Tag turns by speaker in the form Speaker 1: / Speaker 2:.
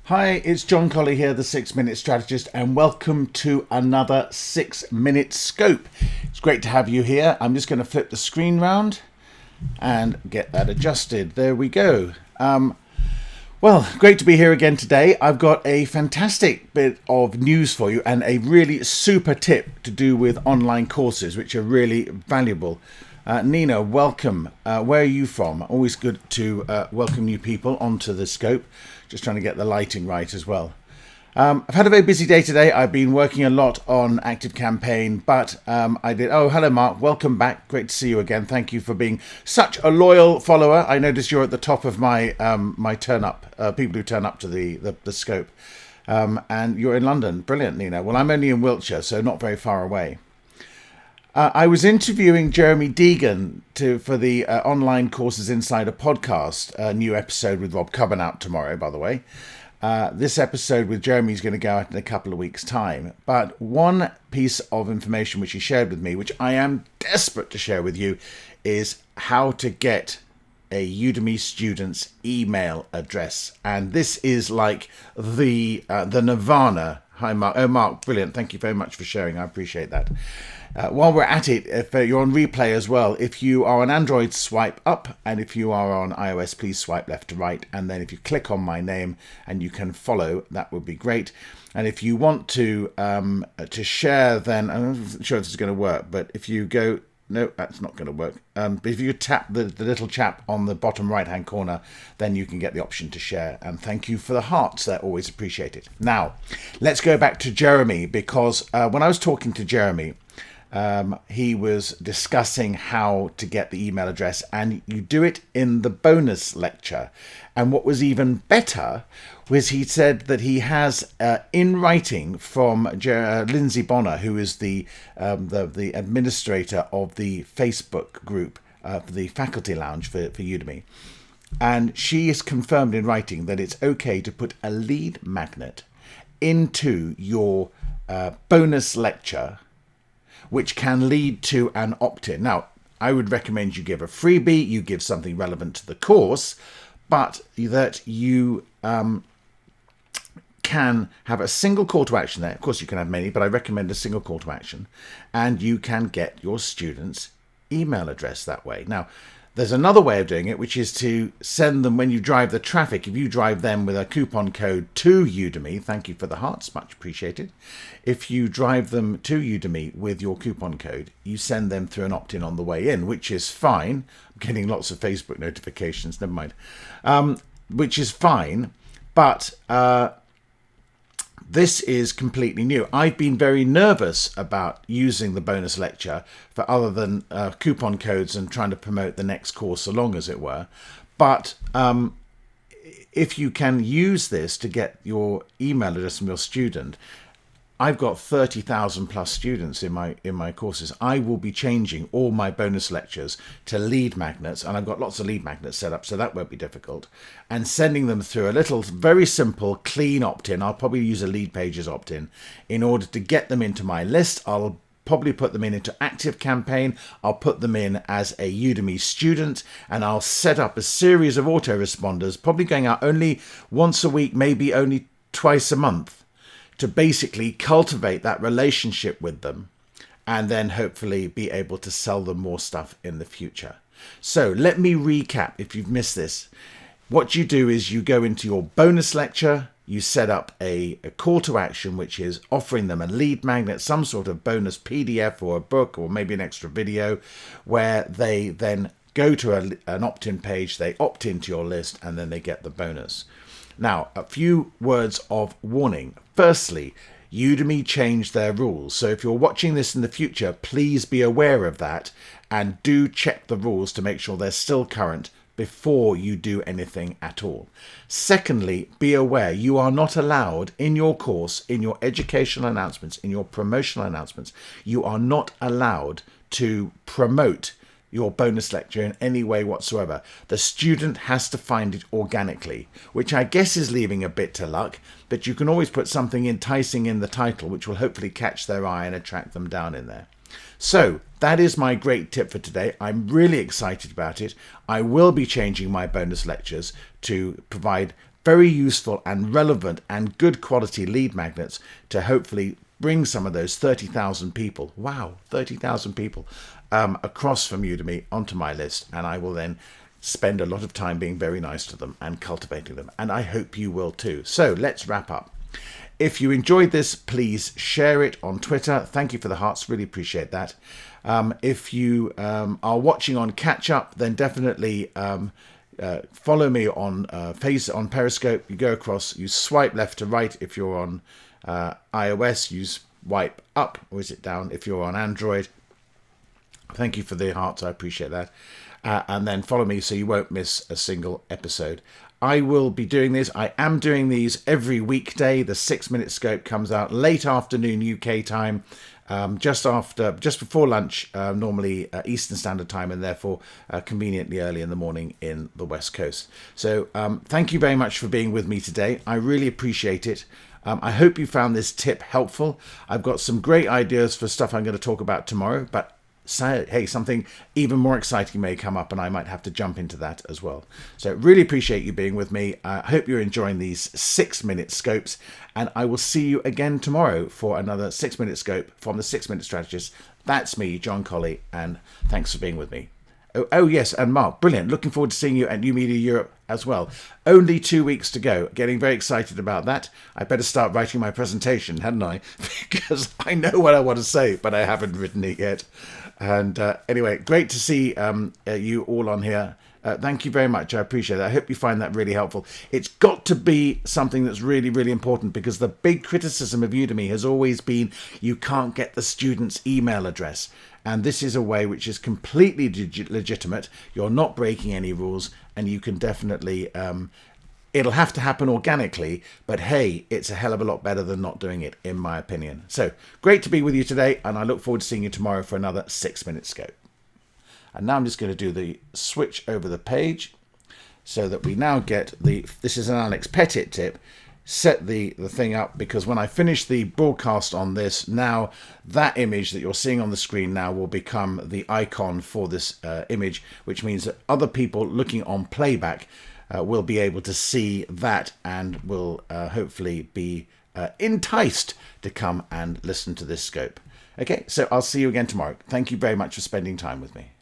Speaker 1: Hi, it's John Colley here, the 6-Minute Strategist, and welcome to another 6-Minute Scope. It's great to have you here. I'm just going to flip the screen round and get that adjusted. There we go. Well, great to be here again today. I've got a fantastic bit of news for you and a really super tip to do with online courses, which are really valuable. Nina, welcome. Where are you from? Always good to welcome new people onto the scope. Just trying to get the lighting right as well. I've had a very busy day today. I've been working a lot on ActiveCampaign, but I did... Oh, hello, Mark. Welcome back. Great to see you again. Thank you for being such a loyal follower. I noticed you're at the top of my my turn up, people who turn up to the scope. And you're in London. Brilliant, Nina. Well, I'm only in Wiltshire, so not very far away. I was interviewing Jeremy Deegan for the Online Courses Insider podcast, a new episode with Rob Cubbon out tomorrow, by the way. This episode with Jeremy is going to go out in a couple of weeks' time. But one piece of information which he shared with me, which I am desperate to share with you, is how to get a Udemy student's email address. And this is like the nirvana. Hi, Mark. Oh, Mark, brilliant. Thank you very much for sharing. I appreciate that. While we're at it, if you're on replay as well, if you are on Android, swipe up, and if you are on iOS, please swipe left to right, and then if you click on my name and you can follow, that would be great. And if you want to share, then I'm not sure if this is going to work, but if you go, no, that's not going to work. But if you tap the little chap on the bottom right-hand corner, then you can get the option to share. And thank you for the hearts; they're always appreciated. Now, let's go back to Jeremy, because when I was talking to Jeremy, he was discussing how to get the email address, and you do it in the bonus lecture. And what was even better was he said that he has in writing from Lindsay Bonner, who is the administrator of the Facebook group, the faculty lounge for Udemy. And she is confirmed in writing that it's okay to put a lead magnet into your bonus lecture, which can lead to an opt-in. Now, I would recommend you give a freebie, you give something relevant to the course, but that you can have a single call to action there. Of course, you can have many, but I recommend a single call to action, and you can get your students' email address that way. Now, there's another way of doing it, which is to send them, when you drive the traffic, if you drive them with a coupon code to Udemy, thank you for the hearts, much appreciated. If you drive them to Udemy with your coupon code, you send them through an opt-in on the way in, which is fine. I'm getting lots of Facebook notifications, never mind. Which is fine, but this is completely new. I've been very nervous about using the bonus lecture for other than coupon codes and trying to promote the next course along, as it were. But if you can use this to get your email address from your student, I've got 30,000 plus students in my courses. I will be changing all my bonus lectures to lead magnets, and I've got lots of lead magnets set up, so that won't be difficult, and sending them through a little very simple clean opt-in. I'll probably use a lead pages opt-in in order to get them into my list. I'll probably put them into ActiveCampaign. I'll put them in as a Udemy student, and I'll set up a series of autoresponders, probably going out only once a week, maybe only twice a month, to basically cultivate that relationship with them and then hopefully be able to sell them more stuff in the future. So let me recap if you've missed this. What you do is you go into your bonus lecture, you set up a call to action, which is offering them a lead magnet, some sort of bonus PDF or a book or maybe an extra video, where they then go to an opt-in page, they opt into your list, and then they get the bonus. Now, a few words of warning. Firstly, Udemy changed their rules. So if you're watching this in the future, please be aware of that and do check the rules to make sure they're still current before you do anything at all. Secondly, be aware you are not allowed in your course, in your educational announcements, in your promotional announcements, you are not allowed to promote your bonus lecture in any way whatsoever. The student has to find it organically, which I guess is leaving a bit to luck, but you can always put something enticing in the title, which will hopefully catch their eye and attract them down in there. So that is my great tip for today. I'm really excited about it. I will be changing my bonus lectures to provide very useful and relevant and good quality lead magnets to hopefully bring some of those 30,000 people, wow, 30,000 people across from Udemy onto my list. And I will then spend a lot of time being very nice to them and cultivating them. And I hope you will too. So let's wrap up. If you enjoyed this, please share it on Twitter. Thank you for the hearts. Really appreciate that. If you are watching on Catch Up, then definitely follow me on on Periscope. You go across, you swipe left to right if you're on iOS. You swipe up, or is it down if you're on Android. Thank you for the hearts. I appreciate that. And then follow me so you won't miss a single episode. I will be doing this. I am doing these every weekday. The 6-minute scope comes out late afternoon UK time, just before lunch, normally Eastern Standard Time, and therefore conveniently early in the morning in the West Coast. So thank you very much for being with me today. I really appreciate it. I hope you found this tip helpful. I've got some great ideas for stuff I'm going to talk about tomorrow, but hey, something even more exciting may come up and I might have to jump into that as well. So really appreciate you being with me. I hope you're enjoying these 6-minute scopes, and I will see you again tomorrow for another 6-minute scope from the 6-Minute Strategist. That's me, John Colley, and thanks for being with me. Oh yes, and Mark, brilliant. Looking forward to seeing you at New Media Europe as well. Only 2 weeks to go. Getting very excited about that. I better start writing my presentation, hadn't I? Because I know what I want to say, but I haven't written it yet. And anyway, great to see you all on here. Thank you very much. I appreciate it. I hope you find that really helpful. It's got to be something that's really, really important, because the big criticism of Udemy has always been you can't get the student's email address. And this is a way which is completely legitimate. You're not breaking any rules, and you can definitely, it'll have to happen organically, but hey, it's a hell of a lot better than not doing it, in my opinion. So great to be with you today, and I look forward to seeing you tomorrow for another 6-minute scope. And now I'm just going to do the switch over the page so that we now get this is an Alex Pettit tip. Set the thing up, because when I finish the broadcast on this, now that image that you're seeing on the screen now will become the icon for this image, which means that other people looking on playback will be able to see that and will hopefully be enticed to come and listen to this scope. Okay, so I'll see you again tomorrow. Thank you very much for spending time with me.